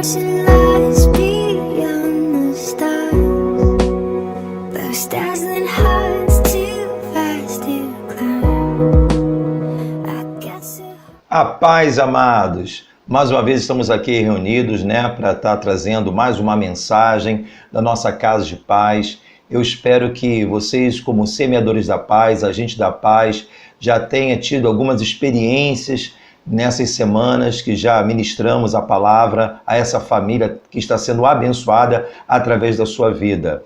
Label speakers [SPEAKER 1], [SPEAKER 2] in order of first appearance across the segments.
[SPEAKER 1] watching lights beyond the stars. Those dazzling heights too fast to climb. I guess it...
[SPEAKER 2] A paz, amados! Mais uma vez estamos aqui reunidos, para estar trazendo mais uma mensagem da nossa Casa de Paz. Eu espero que vocês, como semeadores da paz, agentes da paz, já tenham tido algumas experiências nessas semanas que já ministramos a palavra a essa família que está sendo abençoada através da sua vida.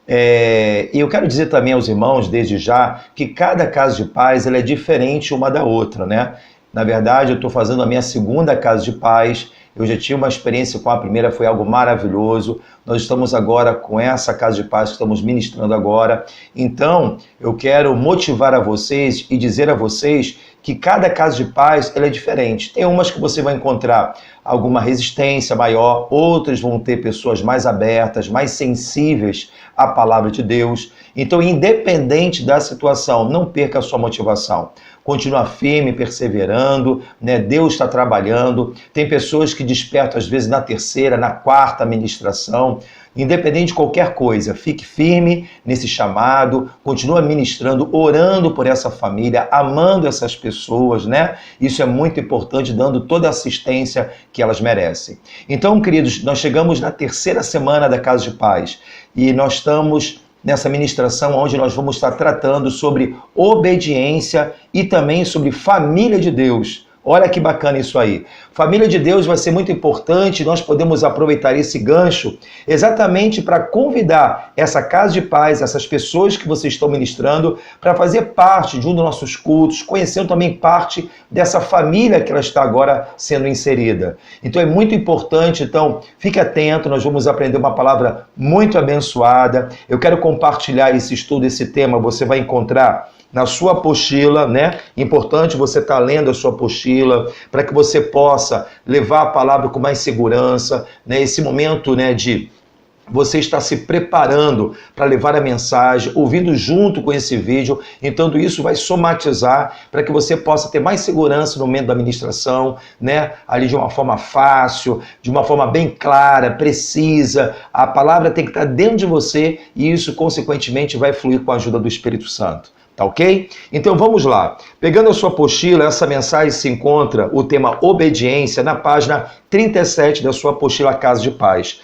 [SPEAKER 2] E eu quero dizer também aos irmãos, desde já, que cada Casa de Paz ela é diferente uma da outra, Na verdade, eu estou fazendo a minha segunda Casa de Paz. Eu já tinha uma experiência com a primeira, foi algo maravilhoso. Nós estamos agora com essa Casa de Paz que estamos ministrando agora. Então, eu quero motivar a vocês e dizer a vocês que cada Casa de Paz ela é diferente. Tem umas que você vai encontrar alguma resistência maior, outras vão ter pessoas mais abertas, mais sensíveis à palavra de Deus. Então, independente da situação, não perca a sua motivação. Continua firme, perseverando, Deus está trabalhando. Tem pessoas que despertam, às vezes, na terceira, na quarta ministração. Independente de qualquer coisa, fique firme nesse chamado, continua ministrando, orando por essa família, amando essas pessoas, Isso é muito importante, dando toda a assistência que elas merecem. Então, queridos, nós chegamos na terceira semana da Casa de Paz e nós estamos nessa ministração onde nós vamos estar tratando sobre obediência e também sobre família de Deus. Olha que bacana isso aí. Família de Deus vai ser muito importante, nós podemos aproveitar esse gancho exatamente para convidar essa Casa de Paz, essas pessoas que vocês estão ministrando, para fazer parte de um dos nossos cultos, conhecendo também parte dessa família que ela está agora sendo inserida. Então é muito importante, então fique atento, nós vamos aprender uma palavra muito abençoada. Eu quero compartilhar esse estudo, esse tema, você vai encontrar na sua apostila, Importante você estar lendo a sua apostila, para que você possa levar a palavra com mais segurança, Esse momento, de você estar se preparando para levar a mensagem, ouvindo junto com esse vídeo, então isso vai somatizar para que você possa ter mais segurança no momento da ministração, Ali de uma forma fácil, de uma forma bem clara, precisa. A palavra tem que estar dentro de você e isso, consequentemente, vai fluir com a ajuda do Espírito Santo. Tá ok? Então vamos lá. Pegando a sua apostila, essa mensagem se encontra, o tema obediência, na página 37 da sua apostila Casa de Paz.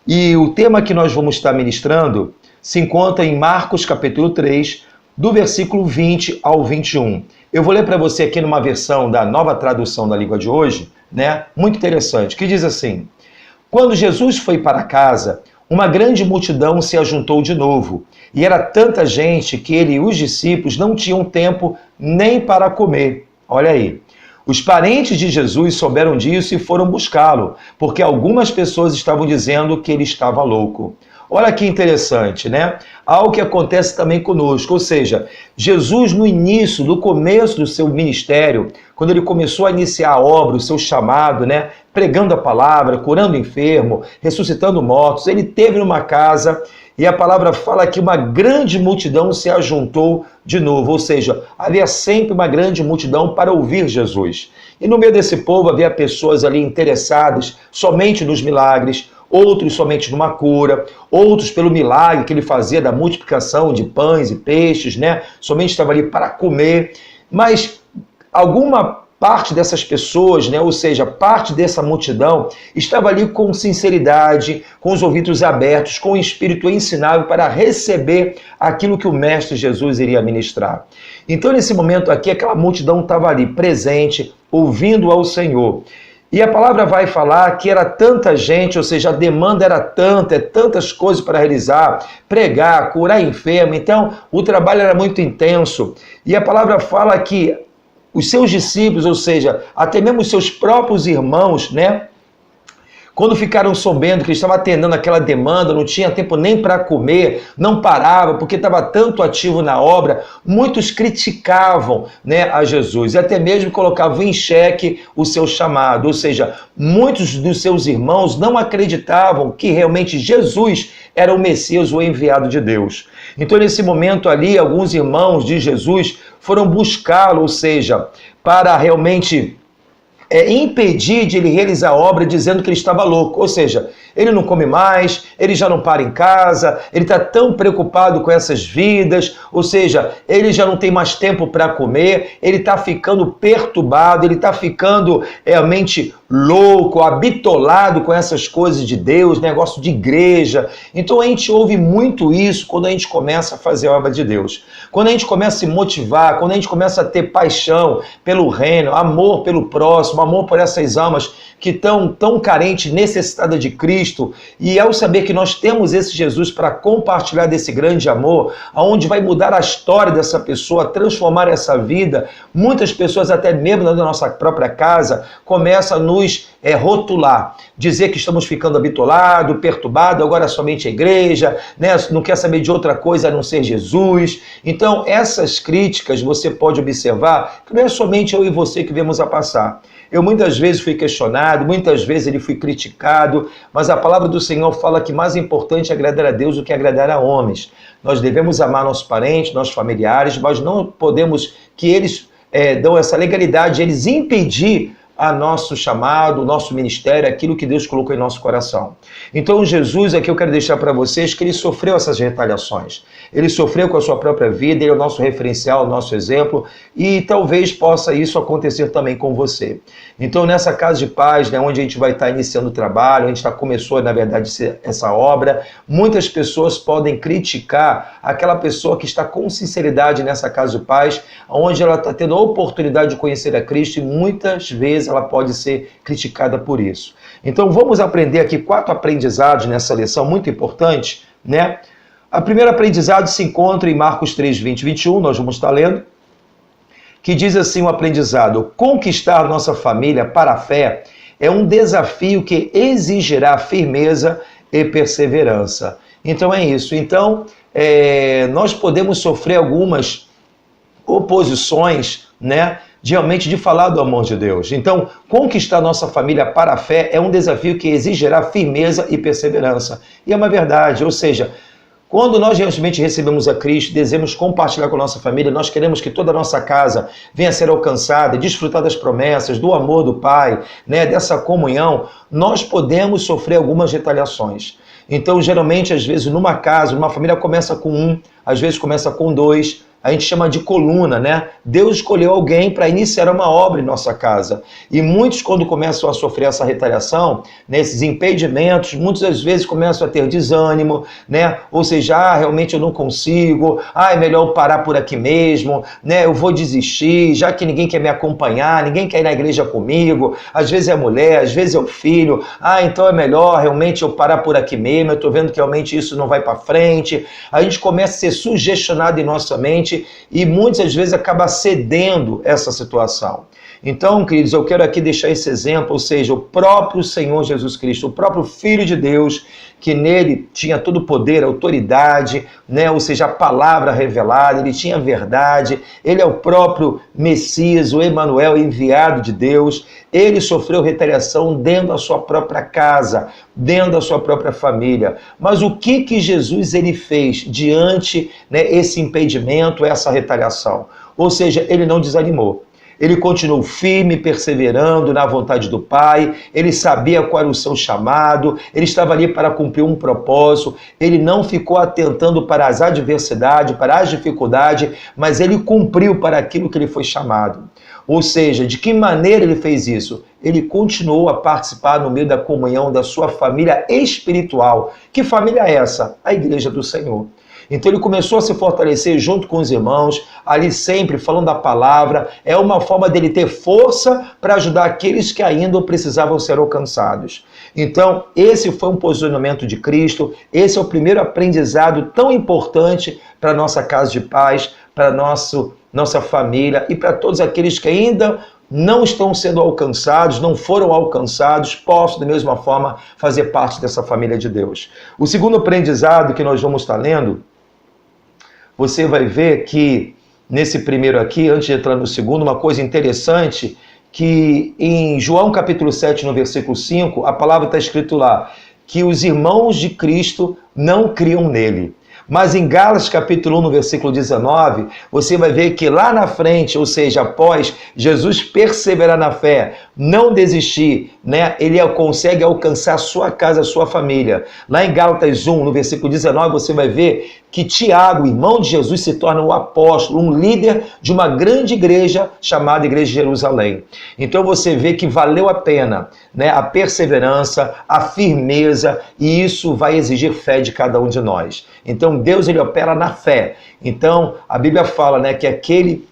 [SPEAKER 2] E o tema que nós vamos estar ministrando se encontra em Marcos capítulo 3, do versículo 20 ao 21. Eu vou ler para você aqui numa versão da Nova Tradução da Língua de hoje, Muito interessante, que diz assim: Quando Jesus foi para casa, uma grande multidão se ajuntou de novo, e era tanta gente que ele e os discípulos não tinham tempo nem para comer. Olha aí. Os parentes de Jesus souberam disso e foram buscá-lo, porque algumas pessoas estavam dizendo que ele estava louco. Olha que interessante, Algo que acontece também conosco, ou seja, Jesus no início, no começo do seu ministério, quando ele começou a iniciar a obra, o seu chamado, pregando a palavra, curando o enfermo, ressuscitando mortos, ele teve numa casa e a palavra fala que uma grande multidão se ajuntou de novo, ou seja, havia sempre uma grande multidão para ouvir Jesus. E no meio desse povo havia pessoas ali interessadas somente nos milagres, outros somente numa cura, outros pelo milagre que ele fazia da multiplicação de pães e peixes, Somente estava ali para comer, mas alguma parte dessas pessoas, ou seja, parte dessa multidão, estava ali com sinceridade, com os ouvidos abertos, com o espírito ensinável para receber aquilo que o Mestre Jesus iria ministrar. Então, nesse momento aqui, aquela multidão estava ali, presente, ouvindo ao Senhor. E a palavra vai falar que era tanta gente, ou seja, a demanda era tanta, tantas coisas para realizar, pregar, curar enfermo, então o trabalho era muito intenso. E a palavra fala que os seus discípulos, ou seja, até mesmo os seus próprios irmãos, quando ficaram sabendo que ele estava atendendo aquela demanda, não tinha tempo nem para comer, não parava, porque estava tanto ativo na obra, muitos criticavam, a Jesus, e até mesmo colocavam em xeque o seu chamado, ou seja, muitos dos seus irmãos não acreditavam que realmente Jesus era o Messias, o enviado de Deus. Então, nesse momento ali, alguns irmãos de Jesus foram buscá-lo, ou seja, para realmente impedir de ele realizar a obra dizendo que ele estava louco. Ou seja, ele não come mais, ele já não para em casa, ele está tão preocupado com essas vidas, ou seja, ele já não tem mais tempo para comer, ele está ficando perturbado, ele está ficando realmente louco, habitolado com essas coisas de Deus, negócio de igreja. Então a gente ouve muito isso quando a gente começa a fazer a obra de Deus. Quando a gente começa a se motivar, quando a gente começa a ter paixão pelo reino, amor pelo próximo, amor por essas almas que estão tão carentes, necessitadas de Cristo, e ao saber que nós temos esse Jesus para compartilhar desse grande amor, aonde vai mudar a história dessa pessoa, transformar essa vida, muitas pessoas, até mesmo na nossa própria casa, começam a nos rotular, dizer que estamos ficando habitolados, perturbados, agora é somente a igreja, né? Não quer saber de outra coisa a não ser Jesus. Então, essas críticas você pode observar que não é somente eu e você que vemos a passar. Eu muitas vezes fui questionado, muitas vezes ele fui criticado, mas a palavra do Senhor fala que mais importante é agradar a Deus do que agradar a homens. Nós devemos amar nossos parentes, nossos familiares, mas não podemos que eles dão essa legalidade, eles impedir a nosso chamado, o nosso ministério, aquilo que Deus colocou em nosso coração. Então Jesus, aqui eu quero deixar para vocês que ele sofreu essas retaliações. Ele sofreu com a sua própria vida, ele é o nosso referencial, o nosso exemplo, e talvez possa isso acontecer também com você. Então nessa casa de paz, né, onde a gente vai estar iniciando o trabalho, onde começou na verdade essa obra, muitas pessoas podem criticar aquela pessoa que está com sinceridade nessa casa de paz, onde ela está tendo a oportunidade de conhecer a Cristo, e muitas vezes ela pode ser criticada por isso. Então vamos aprender aqui 4 aprendizados nessa lição muito importante, né? O primeiro aprendizado se encontra em Marcos 3, 20 e 21, nós vamos estar lendo, que diz assim o aprendizado: conquistar nossa família para a fé é um desafio que exigirá firmeza e perseverança. Então é isso. Então nós podemos sofrer algumas oposições, né? Realmente de falar do amor de Deus. Então, conquistar nossa família para a fé é um desafio que exigirá firmeza e perseverança. E é uma verdade, ou seja, quando nós realmente recebemos a Cristo, desejamos compartilhar com a nossa família, nós queremos que toda a nossa casa venha a ser alcançada, desfrutar das promessas, do amor do Pai, né, dessa comunhão, nós podemos sofrer algumas retaliações. Então, geralmente, às vezes, numa casa, uma família começa com 1, às vezes começa com 2, a gente chama de coluna, né? Deus escolheu alguém para iniciar uma obra em nossa casa. E muitos, quando começam a sofrer essa retaliação, nesses impedimentos, muitas das vezes começam a ter desânimo, né? Ou seja, realmente eu não consigo, é melhor eu parar por aqui mesmo, né? Eu vou desistir, já que ninguém quer me acompanhar, ninguém quer ir na igreja comigo, às vezes é a mulher, às vezes é o filho, então é melhor realmente eu parar por aqui mesmo, eu estou vendo que realmente isso não vai para frente. A gente começa a ser sugestionado em nossa mente, e muitas vezes acaba cedendo essa situação. Então, queridos, eu quero aqui deixar esse exemplo, ou seja, o próprio Senhor Jesus Cristo, o próprio Filho de Deus, que nele tinha todo o poder, autoridade, né? Ou seja, a palavra revelada, ele tinha a verdade, ele é o próprio Messias, o Emanuel, enviado de Deus. Ele sofreu retaliação dentro da sua própria casa, dentro da sua própria família. Mas o que Jesus ele fez diante, né, esse impedimento, essa retaliação? Ou seja, ele não desanimou. Ele continuou firme, perseverando na vontade do Pai, ele sabia qual era o seu chamado, ele estava ali para cumprir um propósito, ele não ficou atentando para as adversidades, para as dificuldades, mas ele cumpriu para aquilo que ele foi chamado. Ou seja, de que maneira ele fez isso? Ele continuou a participar no meio da comunhão da sua família espiritual. Que família é essa? A Igreja do Senhor. Então ele começou a se fortalecer junto com os irmãos, ali sempre falando da palavra. É uma forma dele ter força para ajudar aqueles que ainda precisavam ser alcançados. Então esse foi um posicionamento de Cristo, esse é o primeiro aprendizado tão importante para a nossa casa de paz, para nossa família e para todos aqueles que ainda não estão sendo alcançados, não foram alcançados, possam da mesma forma fazer parte dessa família de Deus. O segundo aprendizado que nós vamos estar lendo, você vai ver que nesse primeiro aqui, antes de entrar no segundo, uma coisa interessante, que em João capítulo 7, no versículo 5, a palavra está escrito lá, que os irmãos de Cristo não criam nele. Mas em Gálatas capítulo 1, no versículo 19, você vai ver que lá na frente, ou seja, após Jesus perseverar na fé, não desistir, né? Ele consegue alcançar a sua casa, a sua família. Lá em Gálatas 1, no versículo 19, você vai ver que Tiago, irmão de Jesus, se torna um apóstolo, um líder de uma grande igreja chamada Igreja de Jerusalém. Então você vê que valeu a pena, né, a perseverança, a firmeza, e isso vai exigir fé de cada um de nós. Então Deus, ele opera na fé. Então a Bíblia fala, né, que aquele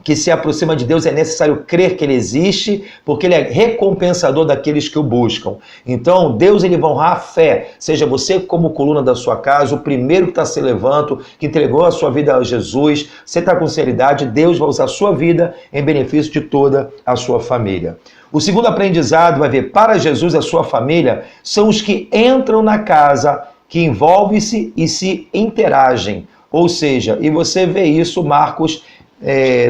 [SPEAKER 2] que se aproxima de Deus é necessário crer que Ele existe, porque Ele é recompensador daqueles que o buscam. Então, Deus, ele vai honrar a fé. Seja você como coluna da sua casa, o primeiro que está se levantando, que entregou a sua vida a Jesus, você está com sinceridade, Deus vai usar a sua vida em benefício de toda a sua família. O segundo aprendizado vai ver, para Jesus, a sua família, são os que entram na casa, que envolvem-se e se interagem. Ou seja, e você vê isso, Marcos,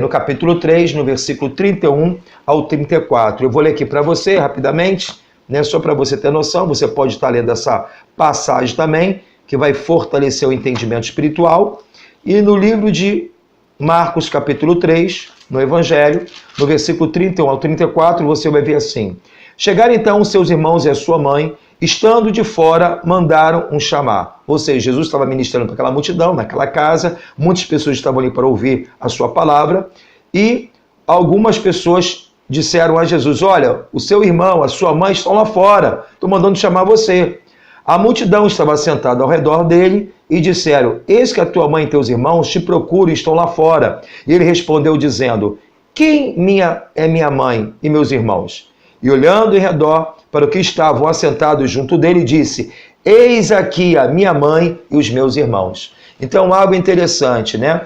[SPEAKER 2] no capítulo 3, no versículo 31 ao 34. Eu vou ler aqui para você rapidamente, né, só para você ter noção. Você pode estar lendo essa passagem também, que vai fortalecer o entendimento espiritual. E no livro de Marcos, capítulo 3, no Evangelho, no versículo 31 ao 34, você vai ver assim: chegaram então os seus irmãos e a sua mãe, estando de fora, mandaram um chamar. Ou seja, Jesus estava ministrando para aquela multidão, naquela casa, muitas pessoas estavam ali para ouvir a sua palavra, e algumas pessoas disseram a Jesus: olha, o seu irmão, a sua mãe estão lá fora, estou mandando chamar você. A multidão estava sentada ao redor dele e disseram: eis que a tua mãe e teus irmãos te procuram e estão lá fora. E ele respondeu dizendo: quem é minha mãe e meus irmãos? E olhando em redor para o que estavam assentados junto dele, disse: eis aqui a minha mãe e os meus irmãos. Então, algo interessante, né?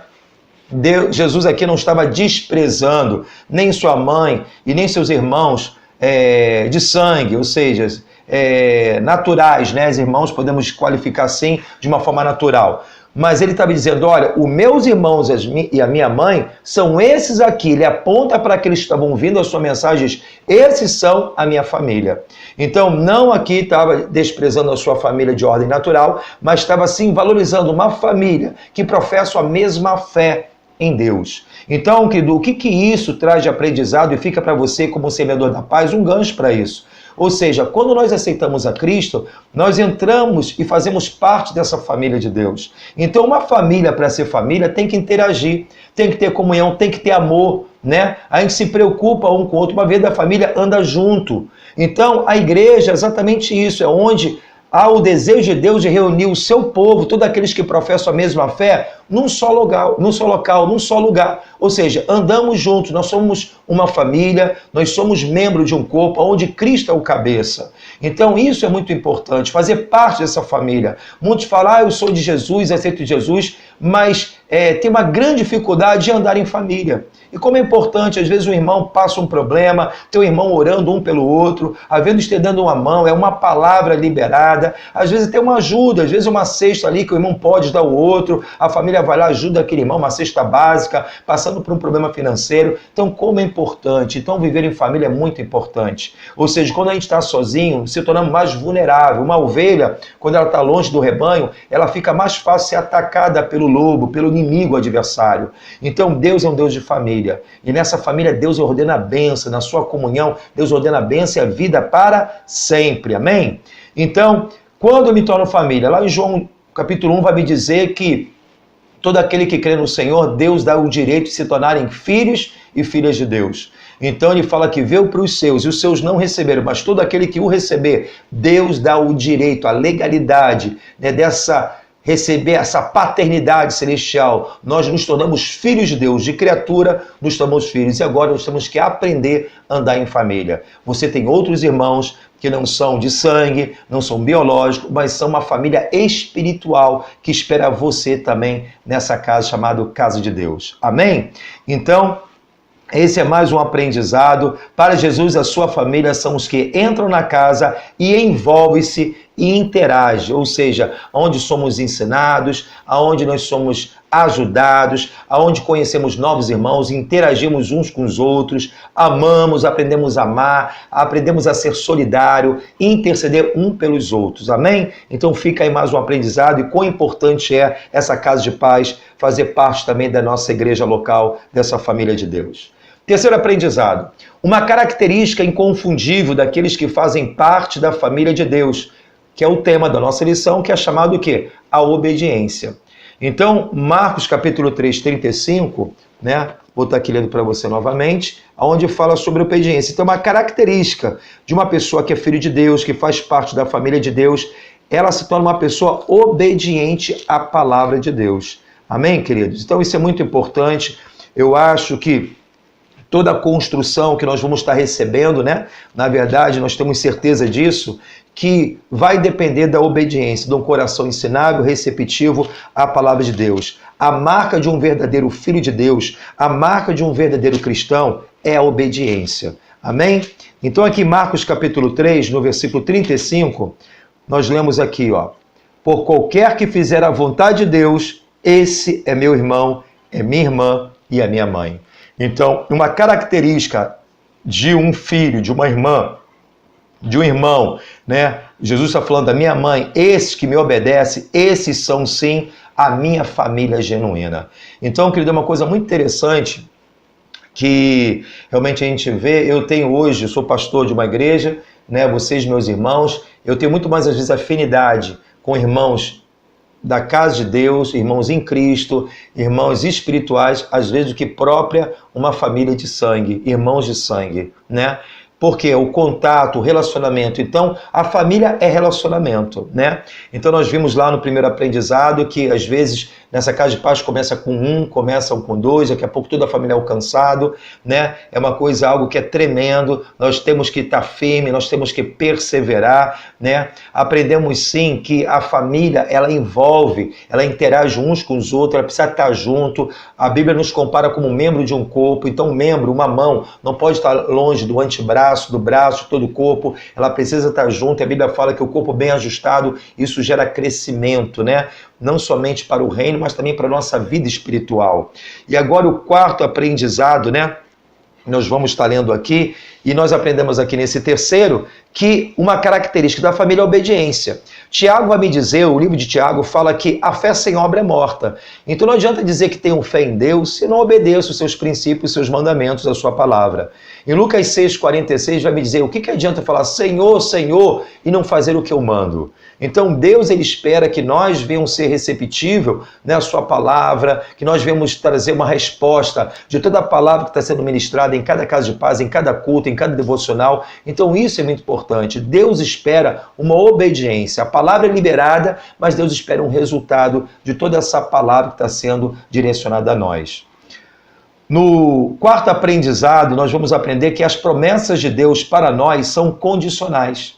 [SPEAKER 2] Jesus aqui não estava desprezando nem sua mãe e nem seus irmãos de sangue, ou seja, naturais, né? Os irmãos podemos qualificar assim, de uma forma natural. Mas ele estava dizendo: olha, os meus irmãos e a minha mãe são esses aqui. Ele aponta para aqueles que estavam ouvindo a sua mensagem, diz: esses são a minha família. Então, não aqui estava desprezando a sua família de ordem natural, mas estava sim valorizando uma família que professa a mesma fé em Deus. Então, o que isso traz de aprendizado e fica para você como semeador da paz? Um gancho para isso. Ou seja, quando nós aceitamos a Cristo, nós entramos e fazemos parte dessa família de Deus. Então, uma família, para ser família, tem que interagir, tem que ter comunhão, tem que ter amor, né? A gente se preocupa um com o outro, uma vez a família anda junto. Então, a igreja é exatamente isso, é onde há o desejo de Deus de reunir o seu povo, todos aqueles que professam a mesma fé, num só local, num só lugar. Ou seja, andamos juntos, nós somos uma família, nós somos membros de um corpo onde Cristo é o cabeça. Então isso é muito importante, fazer parte dessa família. Muitos falam: eu sou de Jesus, aceito Jesus, mas tem uma grande dificuldade de andar em família. E como é importante, às vezes um irmão passa um problema, tem um irmão orando um pelo outro, havendo estendendo uma mão, é uma palavra liberada, às vezes tem uma ajuda, às vezes uma cesta ali que o irmão pode dar ao outro, a família vai lá, ajuda aquele irmão, uma cesta básica, passando por um problema financeiro. Então, como é importante. Então, viver em família é muito importante. Ou seja, quando a gente está sozinho, se tornamos mais vulnerável. Uma ovelha, quando ela está longe do rebanho, ela fica mais fácil de ser atacada pelo lobo, pelo inimigo adversário. Então, Deus é um Deus de família. E nessa família, Deus ordena a bênção. Na sua comunhão, Deus ordena a bênção e a vida para sempre. Amém? Então, quando eu me torno família, lá em João capítulo 1 vai me dizer que todo aquele que crê no Senhor, Deus dá o direito de se tornarem filhos e filhas de Deus. Então ele fala que veio para os seus, e os seus não receberam, mas todo aquele que o receber, Deus dá o direito, a legalidade, né, receber essa paternidade celestial. Nós nos tornamos filhos de Deus, de criatura nos tornamos filhos, e agora nós temos que aprender a andar em família. Você tem outros irmãos que não são de sangue, não são biológicos, mas são uma família espiritual que espera você também nessa casa chamada Casa de Deus. Amém? Então, esse é mais um aprendizado. Para Jesus, a sua família são os que entram na casa e envolvem-se e interagem, ou seja, onde somos ensinados, aonde nós somos ajudados, aonde conhecemos novos irmãos, interagimos uns com os outros, amamos, aprendemos a amar, aprendemos a ser solidário, interceder um pelos outros, amém? Então fica aí mais um aprendizado e quão importante é essa casa de paz fazer parte também da nossa igreja local, dessa família de Deus. Terceiro aprendizado, uma característica inconfundível daqueles que fazem parte da família de Deus, que é o tema da nossa lição, que é chamado o quê? A obediência. Então, Marcos capítulo 3, 35, né? Vou estar aqui lendo para você novamente, onde fala sobre obediência. Então, uma característica de uma pessoa que é filho de Deus, que faz parte da família de Deus, ela se torna uma pessoa obediente à palavra de Deus. Amém, queridos? Então, isso é muito importante. Eu acho que toda a construção que nós vamos estar recebendo, né? Na verdade, nós temos certeza disso, que vai depender da obediência, de um coração ensinável, receptivo à palavra de Deus. A marca de um verdadeiro filho de Deus, a marca de um verdadeiro cristão é a obediência. Amém? Então aqui Marcos capítulo 3, no versículo 35, nós lemos aqui, ó: por qualquer que fizer a vontade de Deus, esse é meu irmão, é minha irmã e é minha mãe. Então, uma característica de um filho, de uma irmã, de um irmão, né? Jesus está falando da minha mãe, esses que me obedecem, esses são sim a minha família genuína. Então, querido, é uma coisa muito interessante que realmente a gente vê. Eu tenho hoje, sou pastor de uma igreja, né? Vocês, meus irmãos, eu tenho muito mais às vezes afinidade com irmãos da casa de Deus, irmãos em Cristo, irmãos espirituais, às vezes do que própria uma família de sangue, irmãos de sangue, né? Porque o contato, o relacionamento. Então, a família é relacionamento, né? Então, nós vimos lá no primeiro aprendizado que, às vezes, nessa casa de paz começa com um, começam com dois, daqui a pouco toda a família é alcançado, né? É uma coisa, algo que é tremendo. Nós temos que estar firme, nós temos que perseverar, né? Aprendemos, sim, que a família, ela envolve, ela interage uns com os outros, ela precisa estar junto. A Bíblia nos compara como membro de um corpo. Então, um membro, uma mão, não pode estar longe do antebraço, do braço, todo o corpo, ela precisa estar junto. A Bíblia fala que o corpo bem ajustado, isso gera crescimento, né? Não somente para o reino, mas também para a nossa vida espiritual. E agora o quarto aprendizado, né? Nós vamos estar lendo aqui, e nós aprendemos aqui nesse terceiro, que uma característica da família é a obediência. Tiago vai me dizer, o livro de Tiago fala que a fé sem obra é morta. Então não adianta dizer que tenho fé em Deus se não obedeço os seus princípios, os seus mandamentos, a sua palavra. Em Lucas 6,46 vai me dizer, o que adianta falar Senhor, Senhor, e não fazer o que eu mando? Então Deus, ele espera que nós venhamos ser receptível, né, a sua palavra, que nós venhamos trazer uma resposta de toda a palavra que está sendo ministrada em cada casa de paz, em cada culto, em cada devocional. Então isso é muito importante. Deus espera uma obediência. A palavra é liberada, mas Deus espera um resultado de toda essa palavra que está sendo direcionada a nós. No quarto aprendizado, nós vamos aprender que as promessas de Deus para nós são condicionais.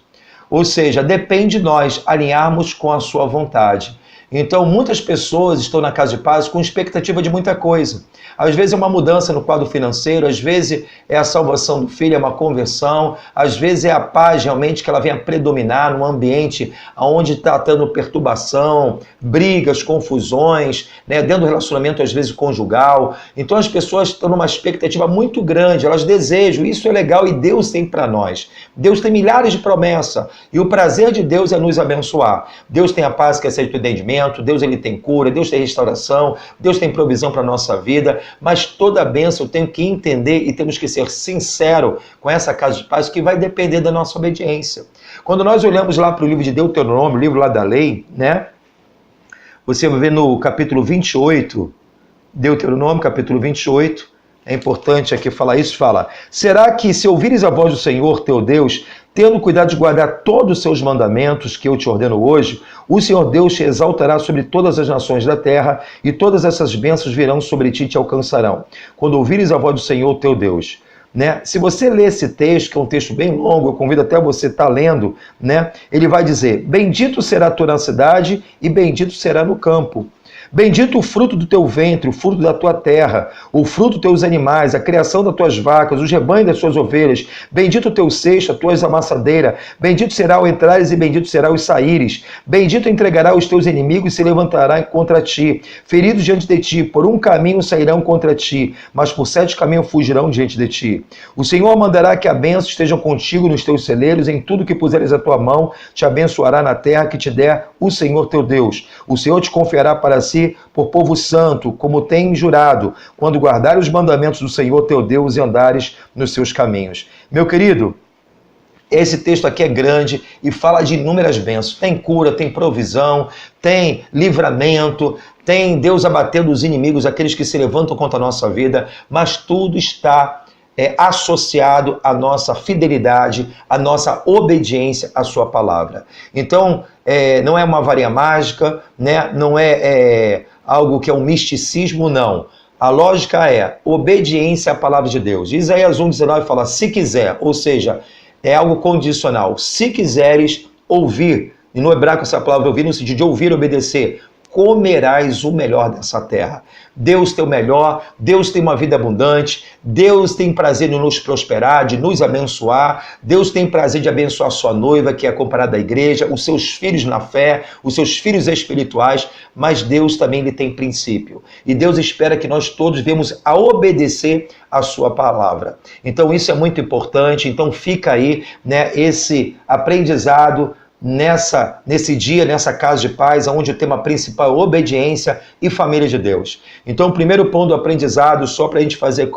[SPEAKER 2] Ou seja, depende de nós alinharmos com a sua vontade. Então, muitas pessoas estão na casa de paz com expectativa de muita coisa. Às vezes é uma mudança no quadro financeiro, às vezes é a salvação do filho, é uma conversão, às vezes é a paz realmente que ela venha predominar num ambiente onde está tendo perturbação, brigas, confusões, né, dentro do relacionamento às vezes conjugal. Então as pessoas estão numa expectativa muito grande, elas desejam, isso é legal e Deus tem para nós. Deus tem milhares de promessas e o prazer de Deus é nos abençoar. Deus tem a paz que excede o entendimento, Deus ele tem cura, Deus tem restauração, Deus tem provisão para a nossa vida, mas toda a bênção eu tenho que entender e temos que ser sinceros com essa casa de paz, que vai depender da nossa obediência. Quando nós olhamos lá para o livro de Deuteronômio, o livro lá da lei, né? Você vai ver no capítulo 28, Deuteronômio, capítulo 28, é importante aqui falar isso, fala: será que se ouvires a voz do Senhor teu Deus, tendo cuidado de guardar todos os seus mandamentos que eu te ordeno hoje, o Senhor Deus te exaltará sobre todas as nações da terra, e todas essas bênçãos virão sobre ti e te alcançarão, quando ouvires a voz do Senhor teu Deus. Né? Se você ler esse texto, que é um texto bem longo, eu convido até você estar lendo, né? Ele vai dizer: bendito será a tua na cidade e bendito será no campo. Bendito o fruto do teu ventre, o fruto da tua terra, o fruto dos teus animais, a criação das tuas vacas, os rebanhos das tuas ovelhas. Bendito o teu cesto, a tua amassadeira. Bendito será o entrares e bendito será o saíres. Bendito entregará os teus inimigos e se levantará contra ti. Feridos diante de ti, por um caminho sairão contra ti, mas por 7 caminhos fugirão diante de ti. O Senhor mandará que a bênção esteja contigo nos teus celeiros, em tudo que puseres a tua mão, te abençoará na terra que te der o Senhor teu Deus. O Senhor te confiará para si por povo santo, como tem jurado, quando guardares os mandamentos do Senhor teu Deus e andares nos seus caminhos. Meu querido, esse texto aqui é grande e fala de inúmeras bênçãos. Tem cura, tem provisão, tem livramento, tem Deus abatendo os inimigos, aqueles que se levantam contra a nossa vida, mas tudo está associado à nossa fidelidade, à nossa obediência à sua palavra. Então, não é uma varinha mágica, né? Não é algo que é um misticismo, não. A lógica é obediência à palavra de Deus. Isaías 1,19 fala, se quiser, ou seja, é algo condicional. Se quiseres ouvir, e no hebraico essa palavra ouvir no sentido de ouvir, obedecer, comerás o melhor dessa terra. Deus tem o melhor, Deus tem uma vida abundante, Deus tem prazer em nos prosperar, de nos abençoar, Deus tem prazer de abençoar a sua noiva, que é comparada à igreja, os seus filhos na fé, os seus filhos espirituais, mas Deus também ele tem princípio. E Deus espera que nós todos venhamos a obedecer a sua palavra. Então isso é muito importante, então fica aí, né, esse aprendizado nesse dia, nessa casa de paz, onde o tema principal é obediência e família de Deus. Então, o primeiro ponto do aprendizado, só para a gente fazer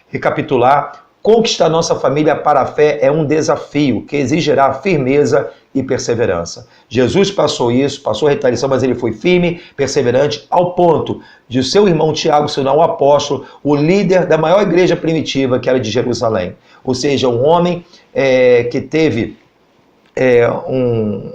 [SPEAKER 2] recapitular, conquistar nossa família para a fé é um desafio que exigirá firmeza e perseverança. Jesus passou isso, passou a retaliação, mas ele foi firme, perseverante, ao ponto de o seu irmão Tiago se tornar o apóstolo, o líder da maior igreja primitiva, que era de Jerusalém. Ou seja, um homem que teve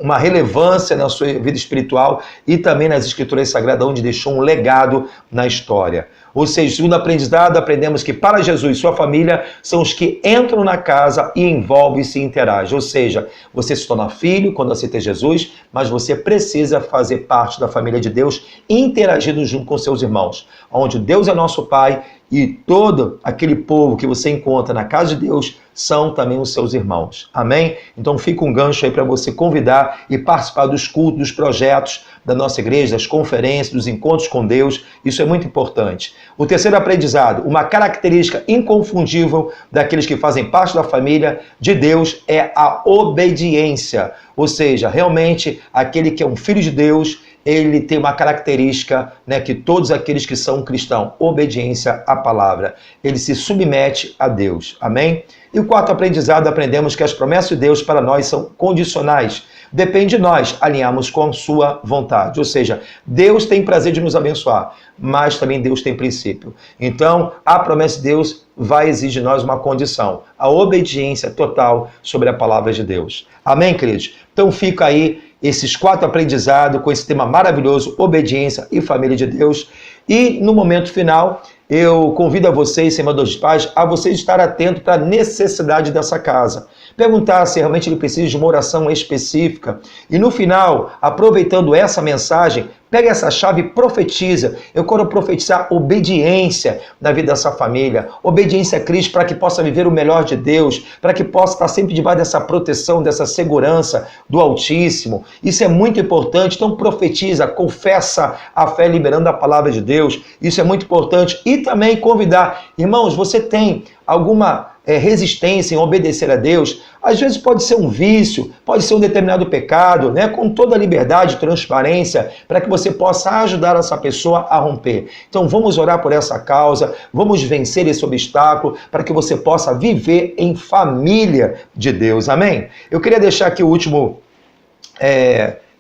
[SPEAKER 2] uma relevância na sua vida espiritual e também nas escrituras sagradas, onde deixou um legado na história. Ou seja, segundo aprendizado, aprendemos que para Jesus e sua família são os que entram na casa e envolvem e se interagem. Ou seja, você se torna filho quando aceita Jesus, mas você precisa fazer parte da família de Deus, interagindo junto com seus irmãos, onde Deus é nosso Pai e todo aquele povo que você encontra na casa de Deus são também os seus irmãos. Amém? Então fica um gancho aí para você convidar e participar dos cultos, dos projetos da nossa igreja, das conferências, dos encontros com Deus. Isso é muito importante. O terceiro aprendizado, uma característica inconfundível daqueles que fazem parte da família de Deus é a obediência. Ou seja, realmente aquele que é um filho de Deus, ele tem uma característica, né, que todos aqueles que são cristãos, obediência à palavra. Ele se submete a Deus. Amém? E o quarto aprendizado, aprendemos que as promessas de Deus para nós são condicionais. Depende de nós alinharmos com a sua vontade. Ou seja, Deus tem prazer de nos abençoar, mas também Deus tem princípio. Então, a promessa de Deus vai exigir de nós uma condição, a obediência total sobre a palavra de Deus. Amém, queridos? Então fica aí esses 4 aprendizados com esse tema maravilhoso, obediência e família de Deus. E no momento final, eu convido a vocês, semeadores de paz, a vocês estar atentos para a necessidade dessa casa. Perguntar se realmente ele precisa de uma oração específica. E no final, aproveitando essa mensagem, pega essa chave e profetiza. Eu quero profetizar obediência na vida dessa família, obediência a Cristo para que possa viver o melhor de Deus, para que possa estar sempre debaixo dessa proteção, dessa segurança do Altíssimo. Isso é muito importante, então profetiza, confessa a fé liberando a palavra de Deus. Isso é muito importante. E também convidar, irmãos, você tem alguma resistência em obedecer a Deus? Às vezes pode ser um vício, pode ser um determinado pecado, né? Com toda a liberdade e transparência, para que você possa ajudar essa pessoa a romper. Então vamos orar por essa causa, vamos vencer esse obstáculo, para que você possa viver em família de Deus. Amém? Eu queria deixar aqui o último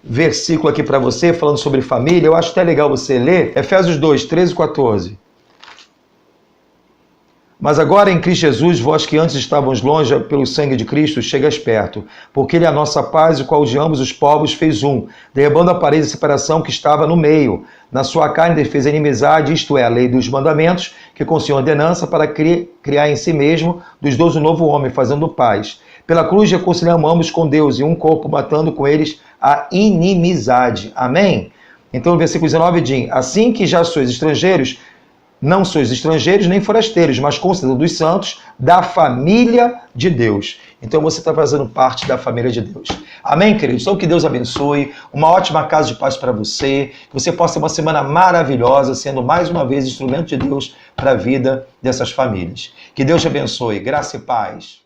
[SPEAKER 2] versículo aqui para você, falando sobre família. Eu acho até legal você ler, Efésios 2, 13 e 14. Mas agora em Cristo Jesus, vós que antes estávamos longe pelo sangue de Cristo, chegas perto, porque Ele é a nossa paz, o qual de ambos os povos fez um, derribando a parede de separação que estava no meio. Na sua carne fez a inimizade, isto é, a lei dos mandamentos, que concede ordenança para criar em si mesmo dos dois um novo homem, fazendo paz. Pela cruz reconciliamos ambos com Deus, e um corpo matando com eles a inimizade. Amém? Então, no versículo 19 diz: assim que já sois estrangeiros, não sois estrangeiros nem forasteiros, mas concidadãos dos santos, da família de Deus. Então você está fazendo parte da família de Deus. Amém, queridos? Então que Deus abençoe, uma ótima casa de paz para você, que você possa ter uma semana maravilhosa, sendo mais uma vez instrumento de Deus para a vida dessas famílias. Que Deus te abençoe, graça e paz.